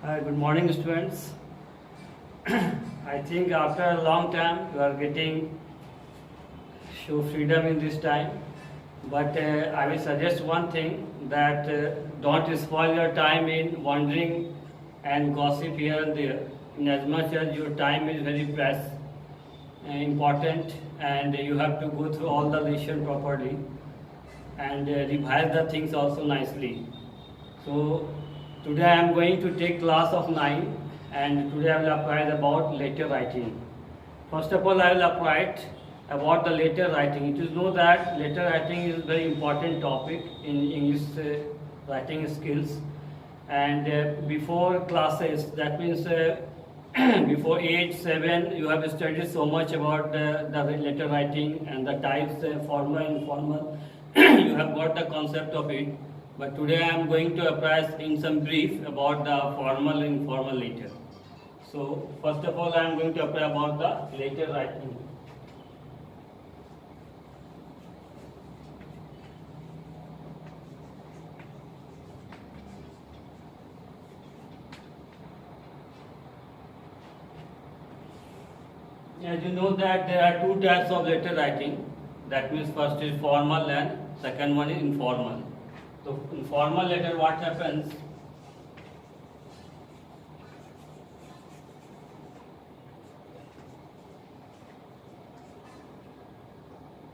Hi, good morning, students. I think after a long time you are getting show freedom in this time. But I will suggest one thing that don't spoil your time in wandering and gossip here and there. In as much as your time is very precious, important, and you have to go through all the lesson properly and revise the things also nicely. So today I am going to take class of 9 and today I will apply about letter writing. First of all I will apply about the letter writing. It is know that letter writing is a very important topic in English writing skills, and before classes, that means before 8, 7, you have studied so much about the letter writing and the types, formal, informal. You have got the concept of it. But today I am going to apply in some brief about the formal and informal letter. So first of all I am going to apply about the letter writing. As you know that there are two types of letter writing. That means first is formal and second one is informal. So in formal letter what happens?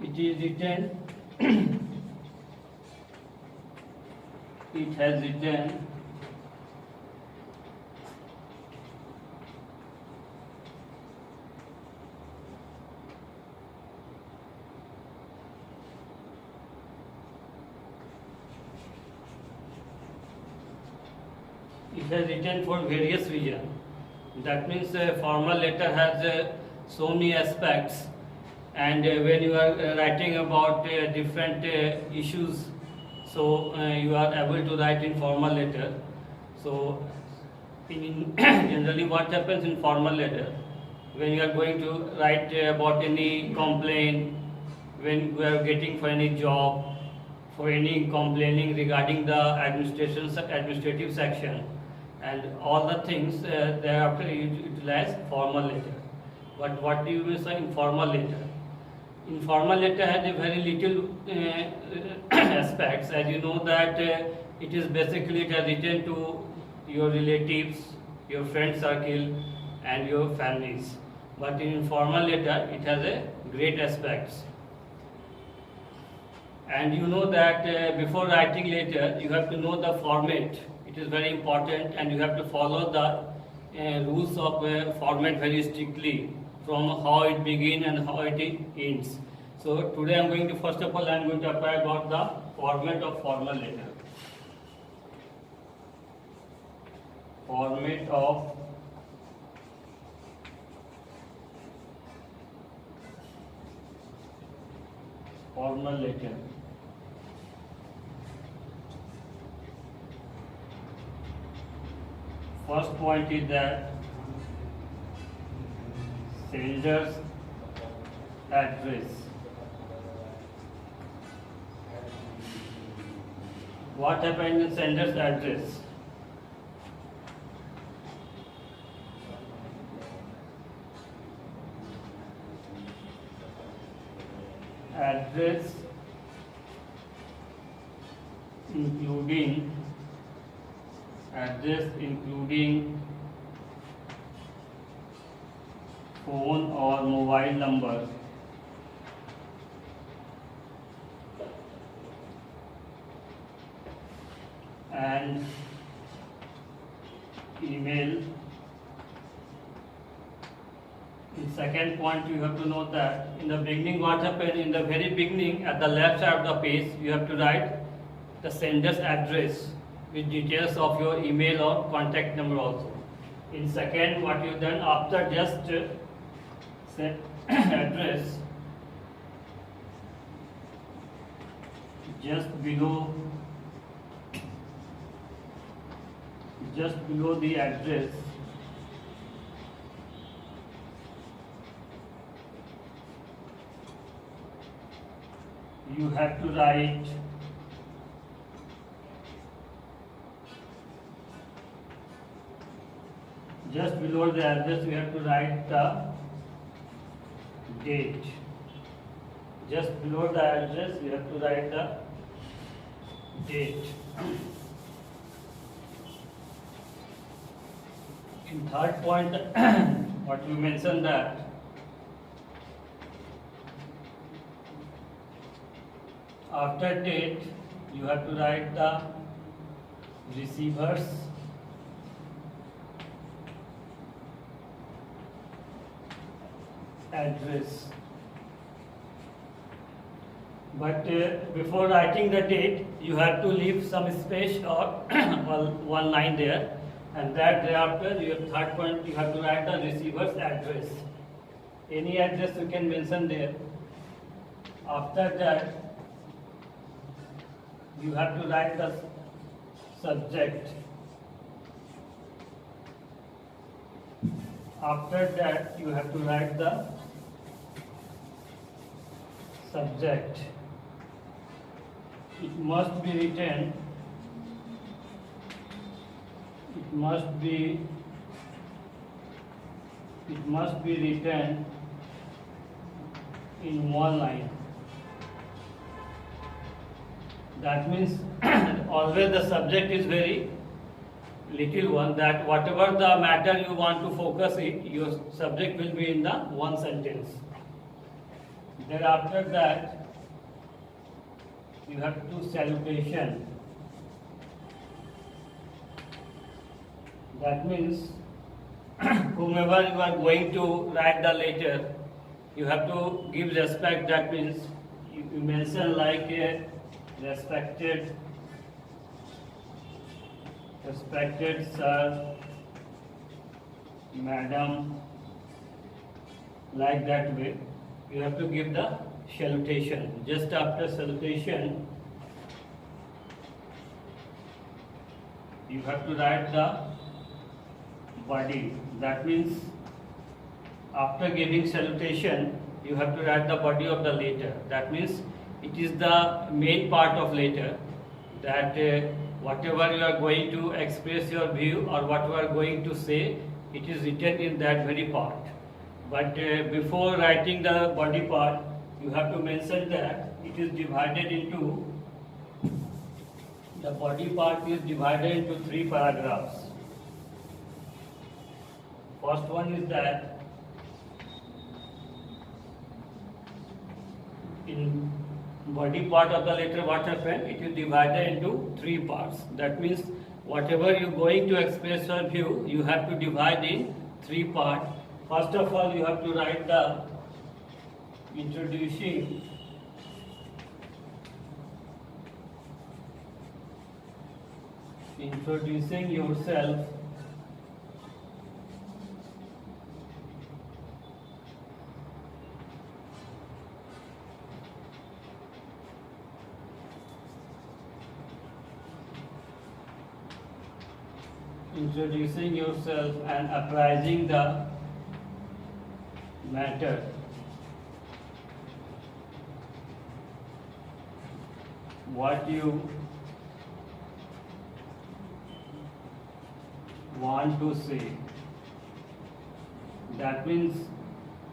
It is written, it has written for various reasons. That means formal letter has so many aspects, and when you are writing about different issues, so you are able to write in formal letter. So generally what happens in formal letter, when you are going to write about any complaint, when you are getting for any job, for any complaining regarding the administrative section, and all the things, thereafter you utilize formal letter. But what do you mean by informal letter? Informal letter has a very little aspects, as you know that it is basically it has written to your relatives, your friend circle, and your families. But in informal letter it has a great aspects. And you know that before writing letter you have to know the format. It is very important, and you have to follow the rules of format very strictly, from how it begins and how it ends. So today I am going to, first of all I am going to apply about the format of formal letter. Format of formal letter. First point is that sender's address. What happens in sender's address? Address including phone or mobile number, and email. In second point you have to know that in the beginning what happened, in the very beginning at the left side of the page you have to write the sender's address with details of your email or contact number also. In second, what you done after just set address, just below the address you have to write just below the address we have to write the date. Just below the address we have to write the date. In third point, what you mentioned that after date you have to write the receiver's address. But before writing the date, you have to leave some space or one line there, and that thereafter, your third point, you have to write the receiver's address. Any address you can mention there. After that, you have to write the subject. After that, you have to write the subject. It must be written. It must be written in one line. That means always the subject is very little one, that whatever the matter you want to focus it, your subject will be in the one sentence. Thereafter that, you have to salutation. That means whomever you are going to write the letter, you have to give respect. That means you mention like a respected sir, madam, like that way. You have to give the salutation. Just after salutation, you have to write the body. That means after giving salutation, you have to write the body of the letter. That means it is the main part of letter, that whatever you are going to express your view or what you are going to say, it is written in that very part. But before writing the body part, you have to mention that it is divided into, the body part is divided into 3 paragraphs. First one is that in body part of the letter, what happened? It is divided into 3 parts. That means whatever you are going to express your view, you have to divide in 3 parts. First of all, you have to write the introducing yourself, and apprising the matter. What you want to say. That means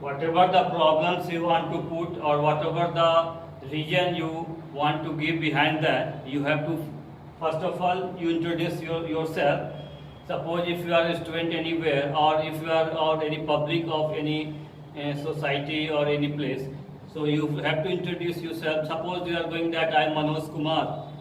whatever the problems you want to put or whatever the reason you want to give behind that, you have to, first of all, you introduce yourself. Suppose if you are a student anywhere, or if you are or any public of any society or any place, so you have to introduce yourself. Suppose you are going that I am Manoj Kumar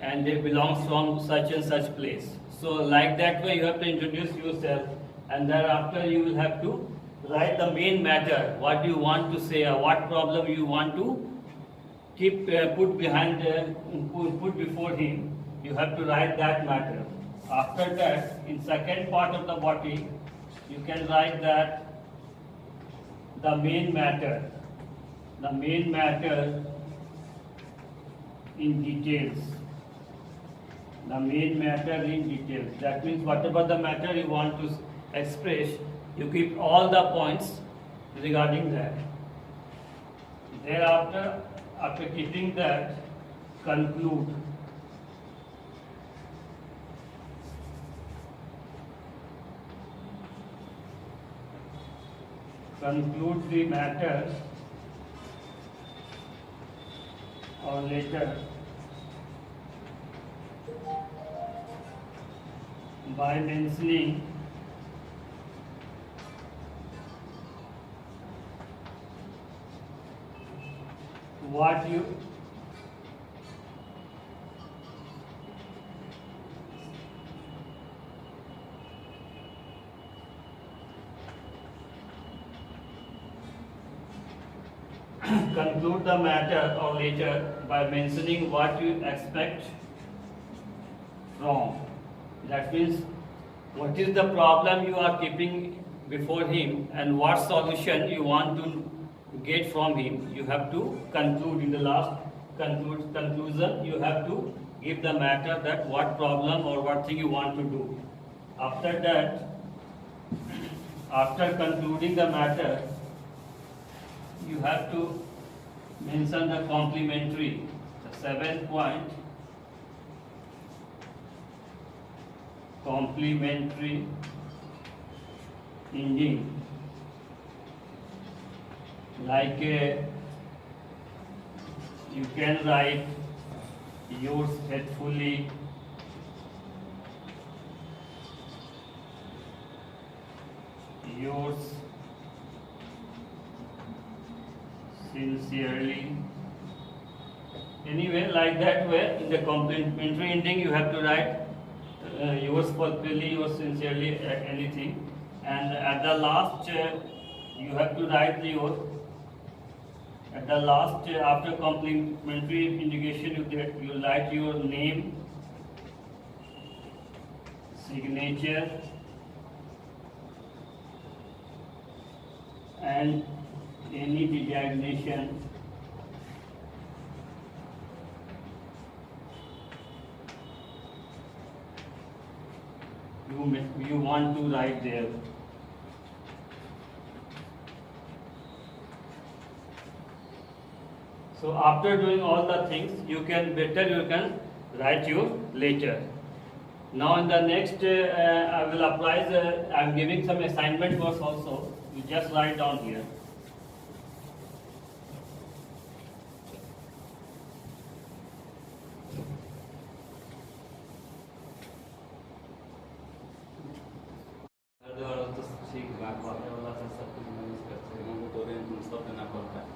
and they belongs from such and such place. So like that way you have to introduce yourself, and thereafter you will have to write the main matter, what you want to say or what problem you want to keep put before him. You have to write that matter. After that, in second part of the body, you can write that the main matter in details. The main matter in details. That means whatever the matter you want to express, you keep all the points regarding that. Thereafter, after keeping that, conclude. conclude the matter or letter by mentioning what you conclude the matter or letter by mentioning what you expect from. That means what is the problem you are keeping before him and what solution you want to get from him. You have to conclude in the last conclusion. You have to give the matter that what problem or what thing you want to do. After that, after concluding the matter, you have to mention the complementary, the 7th point, complementary ending, like you can write yours faithfully, yours sincerely. Anyway, like that way, in the complementary ending, you have to write yours faithfully, yours sincerely, anything. And at the last, you have to write your. At the last, after complementary indication, you write your name, signature, and any designation you want to write there. So after doing all the things, you can write your letter. Now in the next, I will apply I am giving some assignment works also. You just write down here. हर दो तो ठीक बात है वाला सब कुछ manage करते हैं, हमको तो रेंट सब देना पड़ता है।